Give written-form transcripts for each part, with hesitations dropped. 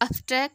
abstract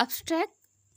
abstract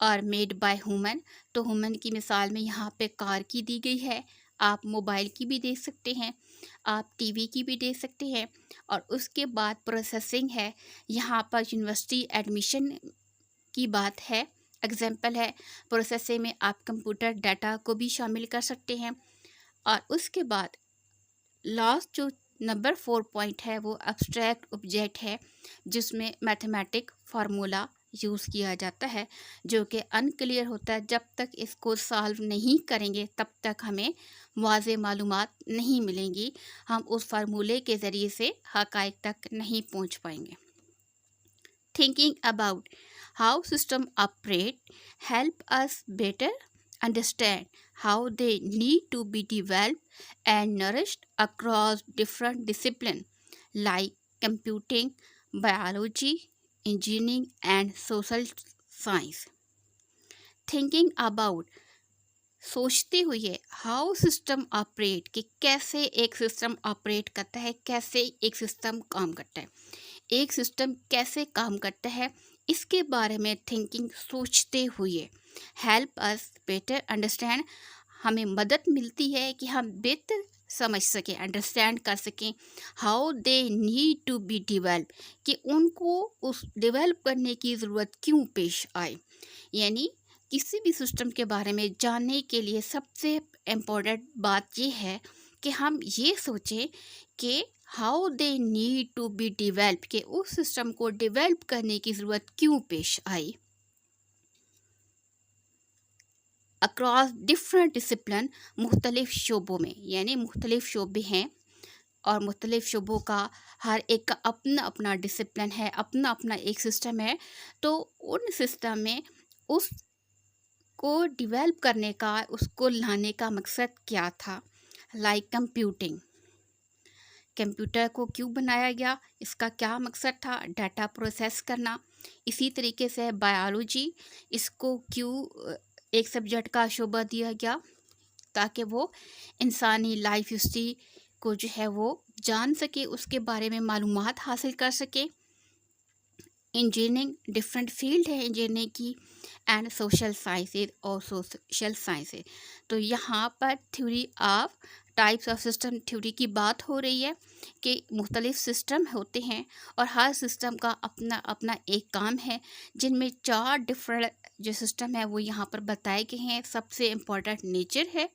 اور made by human, تو human کی مثال میں یہاں پہ کار کی دی گئی ہے، آپ موبائل کی بھی دے سکتے ہیں، آپ ٹی وی کی بھی دے سکتے ہیں۔ اور اس کے بعد پروسیسنگ ہے، یہاں پر یونیورسٹی ایڈمیشن کی بات ہے، اگزامپل ہے۔ پروسیسنگ میں آپ کمپیوٹر ڈیٹا کو بھی شامل کر سکتے ہیں۔ اور اس کے بعد لاسٹ جو نمبر 4 پوائنٹ ہے وہ ایبسٹریکٹ آبجیکٹ ہے، جس میں میتھمیٹک فارمولا یوز کیا جاتا ہے، جو کہ انکلیئر ہوتا ہے۔ جب تک اس کو سالو نہیں کریں گے تب تک ہمیں واضح معلومات نہیں ملیں گی، ہم اس فارمولے کے ذریعے سے حقائق تک نہیں پہنچ پائیں گے۔ Thinking about how system operate help us better understand how they need to be developed and nourished across different disciplines like computing, biology, engineering, and social science. Thinking about سوچتے ہوئے ہاؤ سسٹم آپریٹ، کہ کیسے ایک system operate کرتا ہے، کیسے ایک system کام کرتا ہے، ایک سسٹم کیسے کام کرتا ہے، اس کے بارے میں تھنکنگ سوچتے ہوئے ہیلپ us بیٹر انڈرسٹینڈ، ہمیں مدد ملتی ہے کہ ہم بہتر سمجھ سکیں، انڈرسٹینڈ کر سکیں، how they need to be develop, کہ ان کو اس ڈیولپ کرنے کی ضرورت کیوں پیش آئے۔ یعنی کسی بھی سسٹم کے بارے میں جاننے کے لیے سب سے امپورٹنٹ بات یہ ہے کہ ہم یہ سوچیں کہ how they need to be develop, کہ اس سسٹم کو ڈیولپ کرنے کی ضرورت کیوں پیش آئی۔ اکراس ڈفرینٹ ڈسپلن، مختلف شعبوں میں، یعنی مختلف شعبے ہیں اور مختلف شعبوں کا ہر ایک کا اپنا اپنا ڈسپلن ہے، اپنا اپنا ایک سسٹم ہے، تو ان سسٹم میں اس کو ڈیولپ کرنے کا، اس کو لانے کا مقصد کیا تھا۔ لائک کمپیوٹنگ، کمپیوٹر کو کیوں بنایا گیا، اس کا کیا مقصد تھا، ڈیٹا پروسیس کرنا۔ اسی طریقے سے بایولوجی، اس کو کیوں ایک سبجیکٹ کا شعبہ دیا گیا، تاکہ وہ انسانی لائف ہسٹری کو جو ہے وہ جان سکے، اس کے بارے میں معلومات حاصل کر سکے۔ انجینئرنگ، ڈفرینٹ فیلڈ ہے انجینئرنگ کی، اینڈ سوشل سائنسز اور سوشل سائنسز۔ تو یہاں پر theory of types of system theory کی بات ہو رہی ہے کہ مختلف سسٹم ہوتے ہیں اور ہر سسٹم کا اپنا اپنا ایک کام ہے، جن میں 4 ڈفرینٹ جو سسٹم ہے وہ یہاں پر بتائے گئے ہیں۔ سب سے امپورٹنٹ نیچر ہے،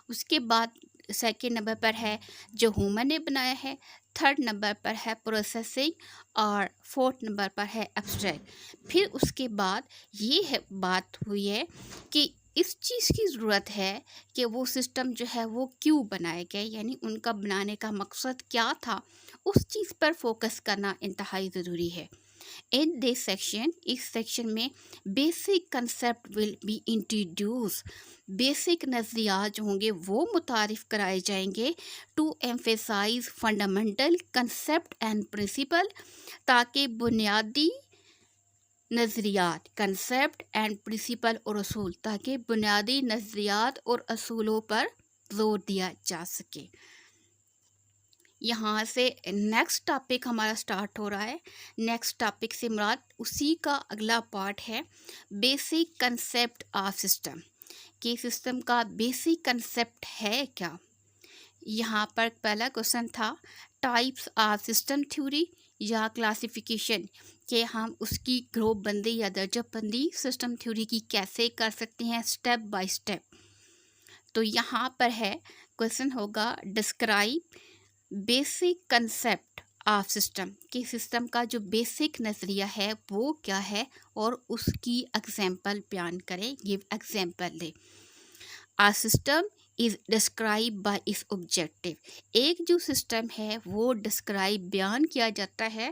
اس کے بعد سیکنڈ نمبر پر ہے جو ہیومن نے بنایا ہے، تھرڈ نمبر پر ہے پروسیسنگ، اور فورتھ نمبر پر ہے ایبسٹریکٹ۔ پھر اس کے بعد یہ بات ہوئی ہے کہ اس چیز کی ضرورت ہے کہ وہ سسٹم جو ہے وہ کیوں بنائے گئے، یعنی ان کا بنانے کا مقصد کیا تھا، اس چیز پر فوکس کرنا انتہائی ضروری ہے۔ ان دس سیکشن، اس سیکشن میں basic concept will be introduce, basic نظریات جو ہوں گے وہ متعارف کرائے جائیں گے، to emphasize fundamental concept and principle, تاکہ بنیادی نظریات، کنسیپٹ اینڈ پرنسپل اور اصول، تاکہ بنیادی نظریات اور اصولوں پر زور دیا جا سکے۔ یہاں سے نیکسٹ ٹاپک ہمارا سٹارٹ ہو رہا ہے۔ نیکسٹ ٹاپک سے مراد اسی کا اگلا پارٹ ہے، بیسک کنسیپٹ آف سسٹم، کہ سسٹم کا بیسک کنسیپٹ ہے کیا۔ یہاں پر پہلا کوشچن تھا ٹائپس آف سسٹم تھیوری یا کلاسیفیکیشن، کہ ہم اس کی گروپ بندی یا درجہ بندی سسٹم تھیوری کی کیسے کر سکتے ہیں سٹیپ بائی سٹیپ۔ تو یہاں پر ہے کوشچن ہوگا describe basic concept of system, کہ سسٹم کا جو بیسک نظریہ ہے وہ کیا ہے، اور اس کی ایگزامپل بیان کریں، گیو ایگزامپل دے۔ A system is describe by its objective, ایک جو سسٹم ہے وہ ڈسکرائب بیان کیا جاتا ہے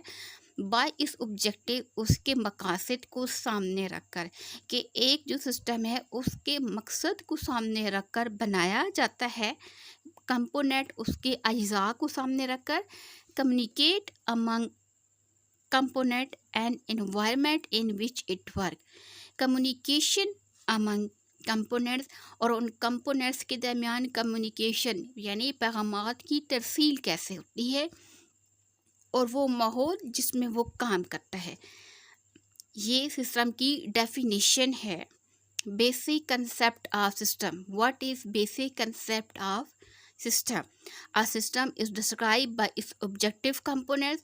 بائی اس آبجیکٹو، اس کے مقاصد کو سامنے رکھ کر، کہ ایک جو سسٹم ہے اس کے مقصد کو سامنے رکھ کر بنایا جاتا ہے، کمپوننٹ اس کے اجزاء کو سامنے رکھ کر، communicate Umang component and environment in which it work, communication Umang components, اور ان کمپوننٹس کے درمیان کمیونیکیشن یعنی پیغامات کی ترسیل کیسے ہوتی ہے، اور وہ ماحول جس میں وہ کام کرتا ہے۔ یہ سسٹم کی ڈیفینیشن ہے۔ Basic concept of system. What is basic concept of system? A system is described by its objective components.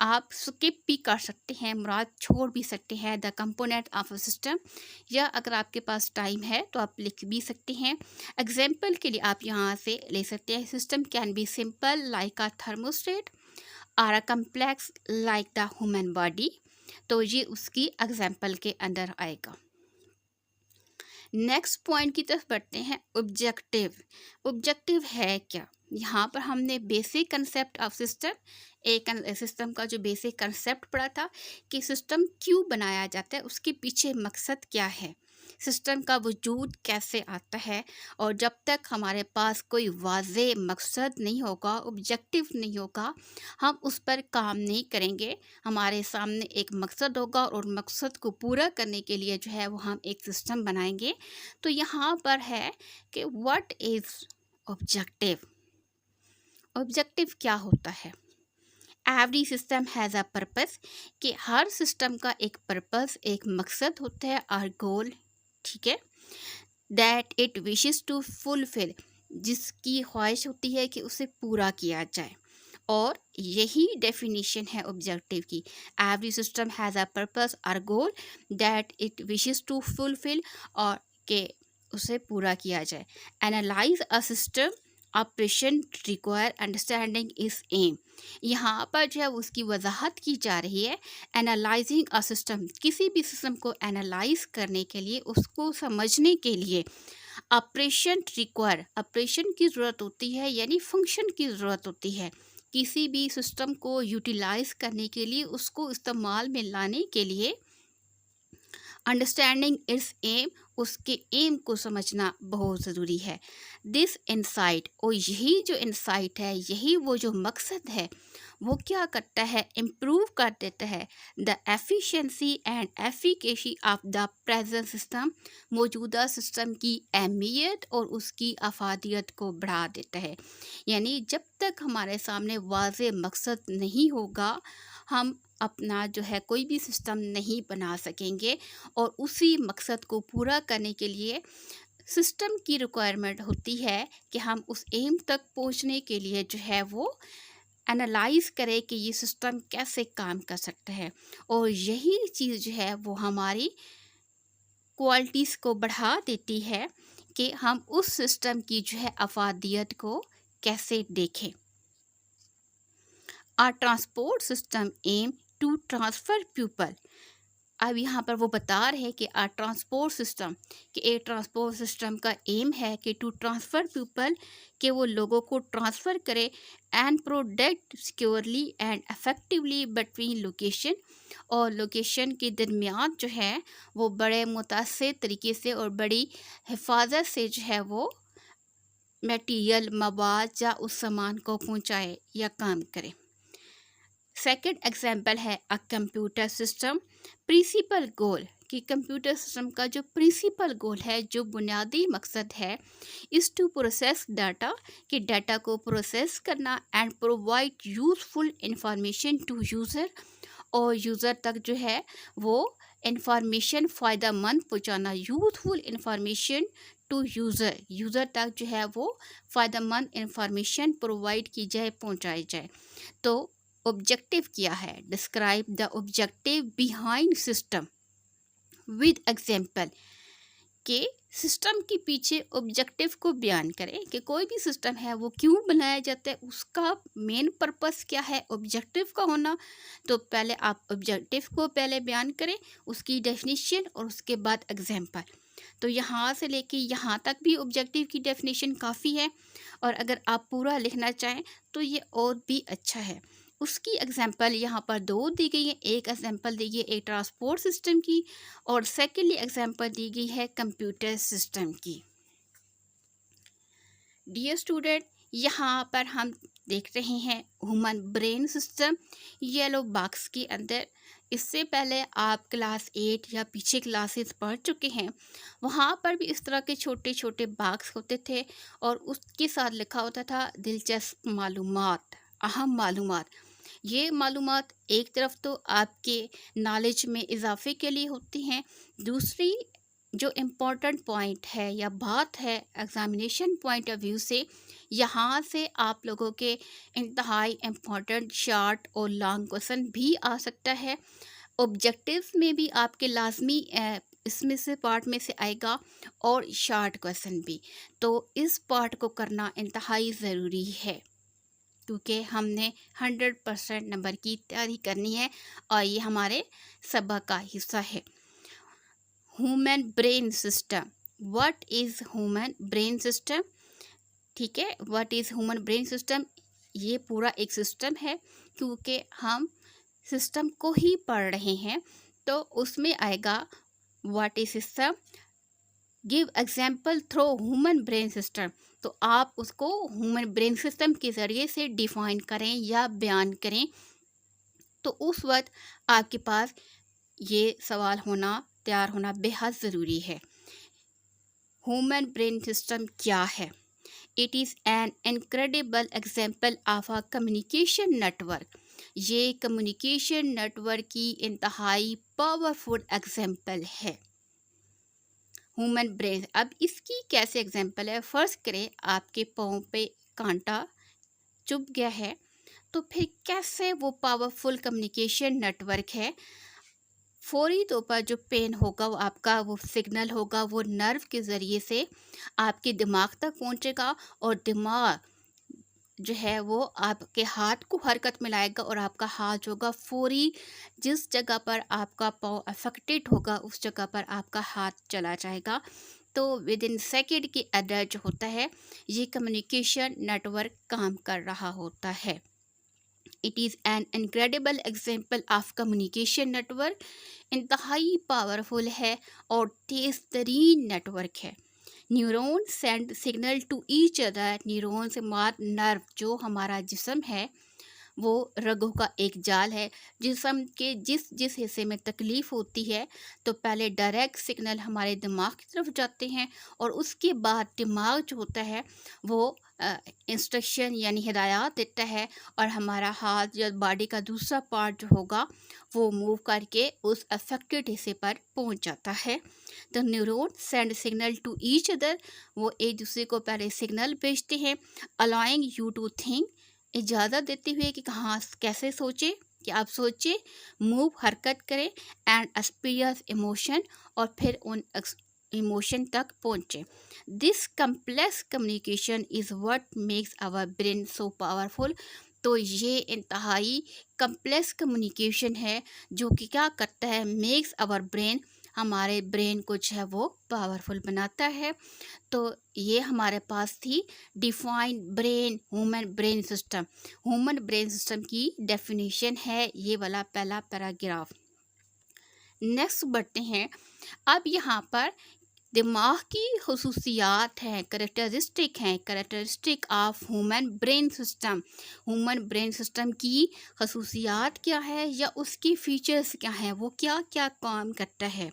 آپ سکپ بھی کر سکتے ہیں، مراد چھوڑ بھی سکتے ہیں the component of a system, یا اگر آپ کے پاس ٹائم ہے تو آپ لکھ بھی سکتے ہیں۔ ایگزامپل کے لیے آپ یہاں سے لے سکتے ہیں، system can be simple like a thermostat اور a complex like the human body, تو یہ اس کی ایگزامپل کے اندر آئے گا۔ نیکسٹ پوائنٹ کی طرف بڑھتے ہیں، آبجیکٹیو۔ آبجیکٹیو ہے کیا؟ یہاں پر ہم نے بیسک کنسیپٹ آف سسٹم، ایک سسٹم کا جو بیسک کنسیپٹ پڑھا تھا کہ سسٹم کیوں بنایا جاتا ہے، اس کے پیچھے مقصد کیا ہے، سسٹم کا وجود کیسے آتا ہے، اور جب تک ہمارے پاس کوئی واضح مقصد نہیں ہوگا، آبجیکٹیو نہیں ہوگا، ہم اس پر کام نہیں کریں گے۔ ہمارے سامنے ایک مقصد ہوگا اور مقصد کو پورا کرنے کے لیے جو ہے وہ ہم ایک سسٹم بنائیں گے۔ تو یہاں پر ہے کہ واٹ از آبجیکٹیو؟ آبجیکٹیو کیا ہوتا ہے؟ Every system has a purpose, کہ ہر سسٹم کا ایک پرپز، ایک مقصد ہوتا ہے، اور گول، ٹھیک ہے، that it wishes to fulfil, جس کی خواہش ہوتی ہے کہ اسے پورا کیا جائے، اور یہی ڈیفینیشن ہے آبجیکٹیو کی۔ Every system has a purpose اور goal that it wishes to fulfil, اور کہ اسے پورا کیا جائے۔ Analyse a system operation require understanding اس ایم، یہاں پر جو ہے اس کی وضاحت کی جا رہی ہے۔ اینالائزنگ اے سسٹم، کسی بھی سسٹم کو اینالائز کرنے کے لیے، اس کو سمجھنے کے لیے آپریشن ریکوائر، آپریشن کی ضرورت ہوتی ہے، یعنی فنکشن کی ضرورت ہوتی ہے۔ کسی بھی سسٹم کو یوٹیلائز کرنے کے لیے، اس کو استعمال میں لانے کے لیے، انڈرسٹینڈنگ اٹس ایم، اس کے ایم کو سمجھنا بہت ضروری ہے۔ دس انسائٹ، اور یہی جو انسائٹ ہے، یہی وہ جو مقصد ہے، وہ کیا کرتا ہے؟ امپروو کر دیتا ہے the efficiency and efficacy of the present system, موجودہ سسٹم کی اہمیت اور اس کی افادیت کو بڑھا دیتا ہے۔ یعنی جب تک ہمارے سامنے واضح مقصد نہیں ہوگا، ہم اپنا جو ہے کوئی بھی سسٹم نہیں بنا سکیں گے، اور اسی مقصد کو پورا کرنے کے لیے سسٹم کی ریکوائرمنٹ ہوتی ہے کہ ہم اس ایم تک پہنچنے کے لیے جو ہے وہ انالائز کرے کہ یہ سسٹم کیسے کام کر سکتا ہے، اور یہی چیز جو ہے وہ ہماری کوالٹیز کو بڑھا دیتی ہے کہ ہم اس سسٹم کی جو ہے افادیت کو کیسے دیکھیں۔ Our transport system aim to transfer people, اب یہاں پر وہ بتا رہے کہ آ ٹرانسپورٹ سسٹم، کہ ایک ٹرانسپورٹ سسٹم کا ایم ہے کہ ٹو ٹرانسفر پیپل، کہ وہ لوگوں کو ٹرانسفر کرے، and product securely and effectively between location, اور لوکیشن کے درمیان جو ہے وہ بڑے متاثر طریقے سے اور بڑی حفاظت سے جو ہے وہ میٹیریل، مواد یا اس سامان کو پہنچائے یا کام کرے۔ سیکنڈ ایگزامپل ہے اے کمپیوٹر سسٹم پرنسپل گول، کہ کمپیوٹر سسٹم کا جو پرنسپل گول ہے، جو بنیادی مقصد ہے، اس ٹو پروسیس ڈاٹا، کہ ڈاٹا کو پروسیس کرنا، and provide useful information to user, اور یوزر تک جو ہے وہ انفارمیشن فائدہ مند پہنچانا، useful information to user, user تک جو ہے وہ فائدہ مند انفارمیشن پرووائڈ کی جائے، پہنچائی جائے۔ تو آبجیکٹیو کیا ہے؟ Describe the objective behind system with example, کہ سسٹم کے پیچھے آبجیکٹیو کو بیان کریں، کہ کوئی بھی سسٹم ہے وہ کیوں بنایا جاتا ہے، اس کا مین پرپس کیا ہے آبجیکٹیو کا ہونا۔ تو پہلے آپ آبجیکٹیو کو پہلے بیان کریں، اس کی ڈیفینیشن، اور اس کے بعد ایگزامپل۔ تو یہاں سے لے کے یہاں تک بھی آبجیکٹیو کی ڈیفینیشن کافی ہے، اور اگر آپ پورا لکھنا چاہیں تو یہ اور بھی اچھا ہے۔ اس کی ایگزامپل یہاں پر دو دی گئی ہیں، ایک ایگزامپل دی گئی ہے ایک ٹرانسپورٹ سسٹم کی، اور سیکنڈلی ایگزامپل دی گئی ہے کمپیوٹر سسٹم کی۔ ڈیئر اسٹوڈنٹ، یہاں پر ہم دیکھ رہے ہیں human brain system yellow box کے اندر۔ اس سے پہلے آپ کلاس 8 یا پیچھے کلاسز پڑھ چکے ہیں، وہاں پر بھی اس طرح کے چھوٹے چھوٹے باکس ہوتے تھے، اور اس کے ساتھ لکھا ہوتا تھا دلچسپ معلومات، اہم معلومات۔ یہ معلومات ایک طرف تو آپ کے نالج میں اضافے کے لیے ہوتی ہیں، دوسری جو امپورٹنٹ پوائنٹ ہے یا بات ہے ایگزامینیشن پوائنٹ آف ویو سے، یہاں سے آپ لوگوں کے انتہائی امپورٹنٹ شارٹ اور لانگ کویشچن بھی آ سکتا ہے. آبجیکٹیوز میں بھی آپ کے لازمی اس میں سے پارٹ میں سے آئے گا اور شارٹ کویشچن بھی. تو اس پارٹ کو کرنا انتہائی ضروری ہے کیونکہ ہم نے 100% نمبر کی تیاری کرنی ہے اور یہ ہمارے سبق کا حصہ ہے. Human brain system. What is human brain system? ٹھیک ہے، what is human brain system? یہ پورا ایک سسٹم ہے، کیونکہ ہم سسٹم کو ہی پڑھ رہے ہیں تو اس میں آئے گا what is system, give example through human brain system. تو آپ اس کو ہیومن برین سسٹم کے ذریعے سے ڈیفائن کریں یا بیان کریں. تو اس وقت آپ کے پاس یہ سوال ہونا، تیار ہونا بے حد ضروری ہے. ہیومن برین سسٹم کیا ہے؟ It is an incredible example of a communication network. یہ کمیونیکیشن نیٹورک کی انتہائی پاورفل ایگزامپل ہے. ہیومن برین، اب اس کی کیسے ایگزامپل ہے؟ فرض کریں آپ کے پاؤں پہ کانٹا چبھ گیا ہے، تو پھر کیسے وہ پاورفل کمیونیکیشن نیٹورک ہے. فوری طور پر جو پین ہوگا وہ آپ کا وہ سگنل ہوگا، وہ نرو کے ذریعے سے آپ کے دماغ تک پہنچے گا اور دماغ جو ہے وہ آپ کے ہاتھ کو حرکت میں لائے گا اور آپ کا ہاتھ جو ہوگا فوری جس جگہ پر آپ کا پاؤں افیکٹڈ ہوگا اس جگہ پر آپ کا ہاتھ چلا جائے گا. تو ود ان سیکنڈ کے اندر جو ہوتا ہے یہ کمیونیکیشن نیٹورک کام کر رہا ہوتا ہے. It is an incredible example of communication network. انتہائی پاورفل ہے اور تیز ترین نیٹورک ہے. Neuron send signal to each other. Neuron سے مراد نرو. جو ہمارا جسم ہے وہ رگوں کا ایک جال ہے. جسم کے جس حصے میں تکلیف ہوتی ہے تو پہلے ڈائریکٹ سگنل ہمارے دماغ کی طرف جاتے ہیں اور اس کے بعد دماغ جو ہوتا ہے وہ انسٹرکشن یعنی ہدایات دیتا ہے اور ہمارا ہاتھ یا باڈی کا دوسرا پارٹ جو ہوگا وہ موو کر کے اس افیکٹڈ حصے پر پہنچ جاتا ہے. تو neuron send signal to each other. وہ ایک دوسرے کو پہلے سگنل بھیجتے ہیں. allowing you to think. اجازت دیتے ہوئے کہ کہاں کیسے سوچے، کہ آپ سوچیں، موو حرکت کریں، اینڈ ایکسپیرئنس ایموشن اور پھر ان ایموشن تک پہنچے. This complex communication is what makes our brain so powerful. تو یہ انتہائی کمپلیکس کمیونیکیشن ہے جو کہ کیا کرتا ہے، میکس آور برین، ہمارے برین کو جو ہے وہ پاورفل بناتا ہے. تو یہ ہمارے پاس تھی define brain, human brain system. Human brain system کی ڈیفینیشن ہے یہ والا پہلا پیراگراف. نیکسٹ بڑھتے ہیں. اب یہاں پر دماغ کی خصوصیات ہیں، characteristic of human brain system. Human brain system کی خصوصیات کیا ہے یا اس کی فیچرز کیا ہیں، وہ کیا کیا کام کرتا ہے.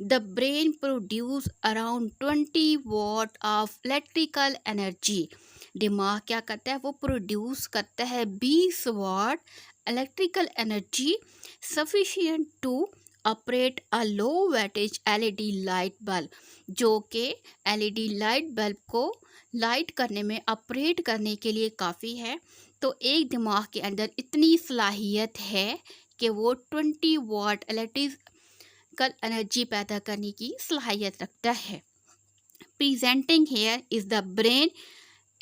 The brain produce around 20 watt of electrical energy. دماغ کیا کرتا ہے، وہ پروڈیوس کرتا ہے 20 what electrical energy sufficient to operate a low wattage LED light bulb. جو کہ LED لائٹ بلب کو لائٹ کرنے میں، آپریٹ کرنے کے لیے کافی ہے. تو ایک دماغ کے اندر اتنی صلاحیت ہے کہ وہ 20 واٹ الیکٹریکل انرجی پیدا کرنے کی صلاحیت رکھتا ہے. Presenting here is the brain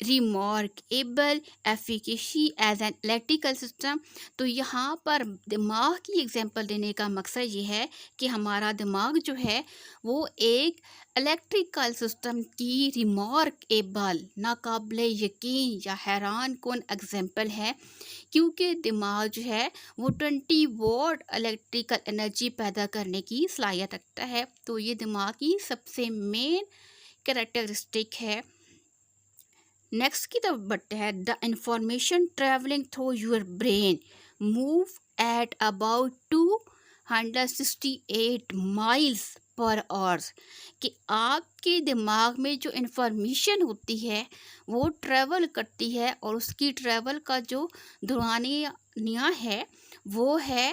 remarkable efficacy as an electrical system. تو یہاں پر دماغ کی ایگزامپل دینے کا مقصد یہ ہے کہ ہمارا دماغ جو ہے وہ ایک الیکٹریکل سسٹم کی ریمارکیبل، ناقابل یقین یا حیران کن ایگزامپل ہے، کیونکہ دماغ جو ہے وہ 20 واٹ الیکٹریکل انرجی پیدا کرنے کی صلاحیت رکھتا ہے. تو یہ دماغ کی سب سے مین کریکٹرسٹک ہے. نیکسٹ کی طرف بڑھتے ہیں. The information travelling through your brain move at about 268 miles per hours. کہ آپ کے دماغ میں جو انفارمیشن ہوتی ہے وہ ٹریول کرتی ہے اور اس کی ٹریول کا جو دورانیہ ہے وہ ہے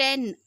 10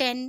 10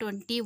20